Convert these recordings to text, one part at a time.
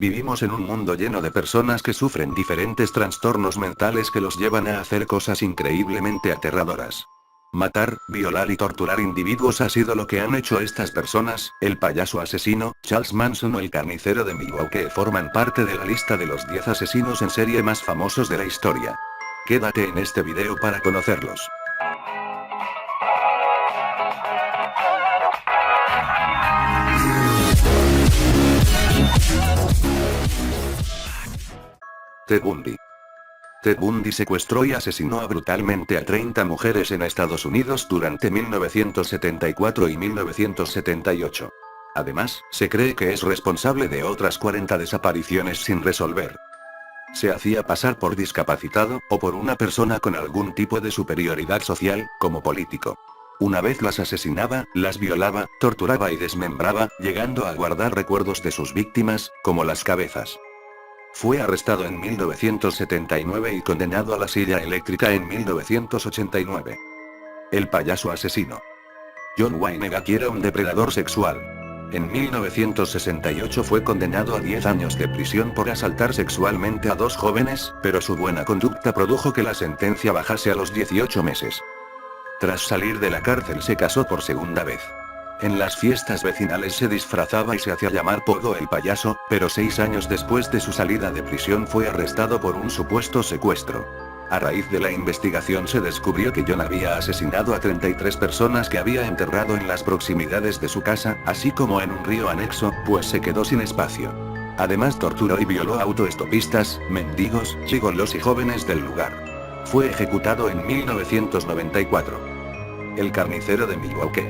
Vivimos en un mundo lleno de personas que sufren diferentes trastornos mentales que los llevan a hacer cosas increíblemente aterradoras. Matar, violar y torturar individuos ha sido lo que han hecho estas personas. El payaso asesino, Charles Manson o el carnicero de Milwaukee forman parte de la lista de los 10 asesinos en serie más famosos de la historia. Quédate en este video para conocerlos. Ted Bundy. Ted Bundy secuestró y asesinó brutalmente a 30 mujeres en Estados Unidos durante 1974 y 1978. Además, se cree que es responsable de otras 40 desapariciones sin resolver. Se hacía pasar por discapacitado, o por una persona con algún tipo de superioridad social, como político. Una vez las asesinaba, las violaba, torturaba y desmembraba, llegando a guardar recuerdos de sus víctimas, como las cabezas. Fue arrestado en 1979 y condenado a la silla eléctrica en 1989. El payaso asesino. John Wayne Gacy era un depredador sexual. En 1968 fue condenado a 10 años de prisión por asaltar sexualmente a 2 jóvenes, pero su buena conducta produjo que la sentencia bajase a los 18 meses. Tras salir de la cárcel se casó por segunda vez. En las fiestas vecinales se disfrazaba y se hacía llamar Pogo el payaso, pero 6 años después de su salida de prisión fue arrestado por un supuesto secuestro. A raíz de la investigación se descubrió que John había asesinado a 33 personas que había enterrado en las proximidades de su casa, así como en un río anexo, pues se quedó sin espacio. Además torturó y violó a autoestopistas, mendigos, gigolos y jóvenes del lugar. Fue ejecutado en 1994. El carnicero de Milwaukee.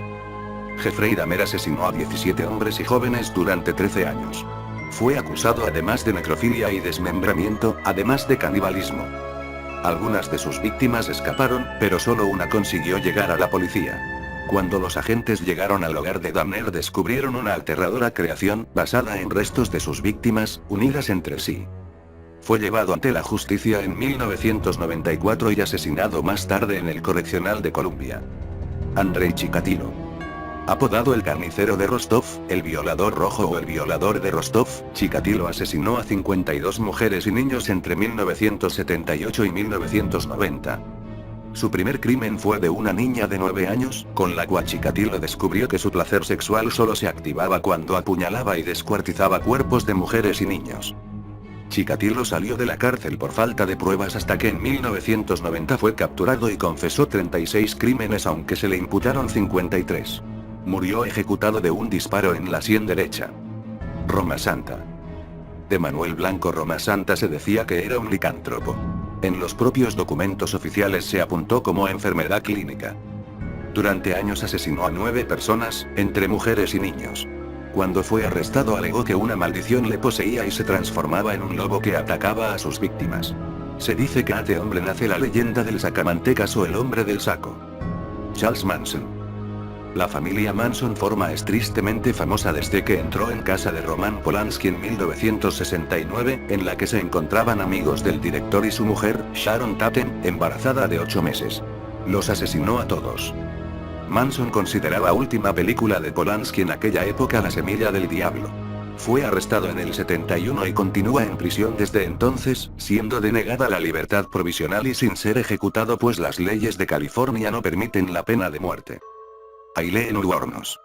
Jeffrey Dahmer asesinó a 17 hombres y jóvenes durante 13 años. Fue acusado además de necrofilia y desmembramiento, además de canibalismo. Algunas de sus víctimas escaparon, pero solo una consiguió llegar a la policía. Cuando los agentes llegaron al hogar de Dahmer descubrieron una aterradora creación, basada en restos de sus víctimas, unidas entre sí. Fue llevado ante la justicia en 1994 y asesinado más tarde en el Correccional de Columbia. Andrei Chikatilo. Apodado el carnicero de Rostov, el violador rojo o el violador de Rostov, Chikatilo asesinó a 52 mujeres y niños entre 1978 y 1990. Su primer crimen fue de una niña de 9 años, con la cual Chikatilo descubrió que su placer sexual solo se activaba cuando apuñalaba y descuartizaba cuerpos de mujeres y niños. Chikatilo salió de la cárcel por falta de pruebas hasta que en 1990 fue capturado y confesó 36 crímenes aunque se le imputaron 53. Murió ejecutado de un disparo en la sien derecha. Roma Santa. De Manuel Blanco Roma Santa se decía que era un licántropo. En los propios documentos oficiales se apuntó como enfermedad clínica. Durante años asesinó a 9 personas, entre mujeres y niños. Cuando fue arrestado alegó que una maldición le poseía y se transformaba en un lobo que atacaba a sus víctimas. Se dice que a este hombre nace la leyenda del sacamantecas o el hombre del saco. Charles Manson. La familia Manson es tristemente famosa desde que entró en casa de Roman Polanski en 1969, en la que se encontraban amigos del director y su mujer, Sharon Tate, embarazada de 8 meses. Los asesinó a todos. Manson consideraba última película de Polanski en aquella época La semilla del diablo. Fue arrestado en el 71 y continúa en prisión desde entonces, siendo denegada la libertad provisional y sin ser ejecutado pues las leyes de California no permiten la pena de muerte. Aileen Wuornos.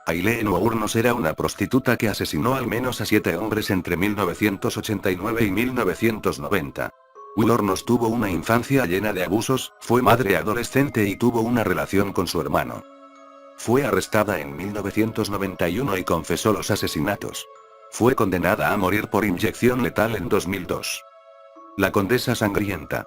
Aileen Wuornos era una prostituta que asesinó al menos a 7 hombres entre 1989 y 1990. Wuornos tuvo una infancia llena de abusos, fue madre adolescente y tuvo una relación con su hermano. Fue arrestada en 1991 y confesó los asesinatos. Fue condenada a morir por inyección letal en 2002. La condesa sangrienta.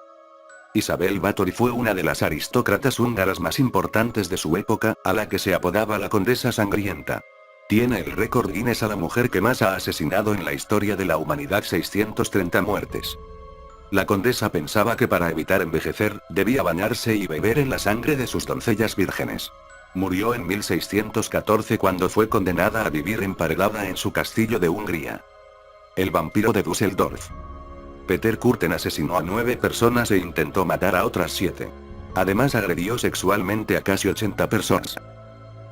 Isabel Báthory fue una de las aristócratas húngaras más importantes de su época, a la que se apodaba la condesa sangrienta. Tiene el récord Guinness a la mujer que más ha asesinado en la historia de la humanidad, 630 muertes. La condesa pensaba que para evitar envejecer, debía bañarse y beber en la sangre de sus doncellas vírgenes. Murió en 1614 cuando fue condenada a vivir emparedada en su castillo de Hungría. El vampiro de Düsseldorf. Peter Kürten asesinó a 9 personas e intentó matar a otras 7. Además agredió sexualmente a casi 80 personas.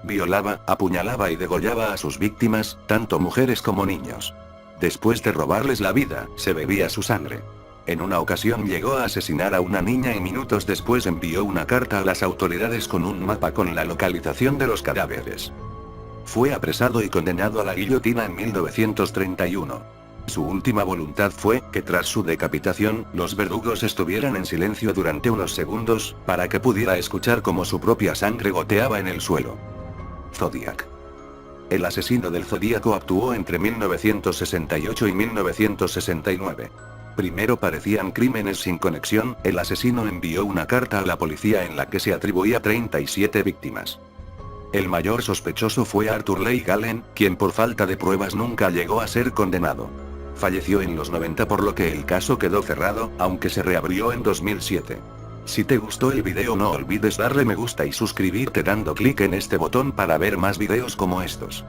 Violaba, apuñalaba y degollaba a sus víctimas, tanto mujeres como niños. Después de robarles la vida, se bebía su sangre. En una ocasión llegó a asesinar a una niña y minutos después envió una carta a las autoridades con un mapa con la localización de los cadáveres. Fue apresado y condenado a la guillotina en 1931. Su última voluntad fue que tras su decapitación, los verdugos estuvieran en silencio durante unos segundos, para que pudiera escuchar cómo su propia sangre goteaba en el suelo. Zodiac. El asesino del Zodíaco actuó entre 1968 y 1969. Primero parecían crímenes sin conexión, el asesino envió una carta a la policía en la que se atribuía 37 víctimas. El mayor sospechoso fue Arthur Leigh Gallen, quien por falta de pruebas nunca llegó a ser condenado. Falleció en los 90 por lo que el caso quedó cerrado, aunque se reabrió en 2007. Si te gustó el video no olvides darle me gusta y suscribirte dando clic en este botón para ver más videos como estos.